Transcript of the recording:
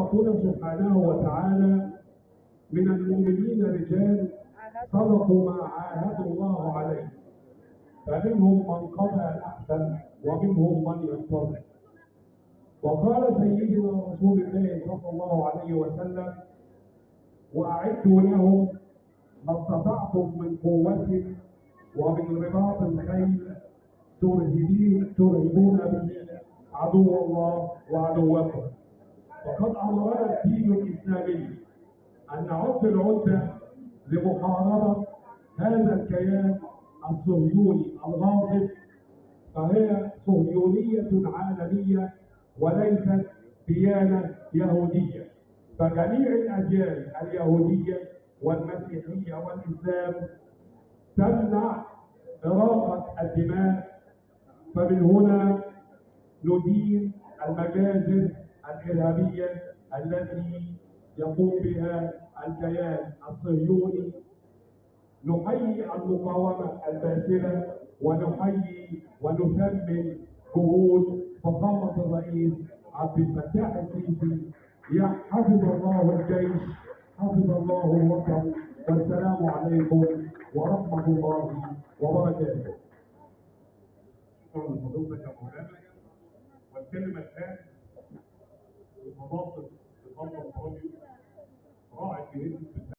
ربنا سبحانه وتعالى: من المؤمنين رجال صدقوا ما عاهدوا الله عليه، فمنهم من قضى نحبه ومنهم من ينتظر. وقال سيدنا رسول الله صلى الله عليه وسلم: واعدوا لهم ما استطعتم من قوه ومن رباط الخيل ترهبون به عدو الله وعدوكم. وقد امرنا الدين الاسلامي ان نعد العده لمحاربه هذا الكيان الصهيوني الغاصب، فهي صهيونيه عالميه وليست ديانه يهوديه. فجميع الاديان اليهوديه والمسيحيه والاسلام تمنع إراقة الدماء، فمن هنا ندين المجازر الإرهابية التي يقوم بها الكيان الصهيوني. نحيي المقاومة الباسلة ونحيي ونثمن جهود فخامة الرئيس عبد الفتاح السيسي. حفظ الله الجيش، حفظ الله الوطن، والسلام عليكم ورحمة الله وبركاته. شكرا لفضيلتك يا مولانا. والكلمة الآن لمناصب الراديو راعي جهاز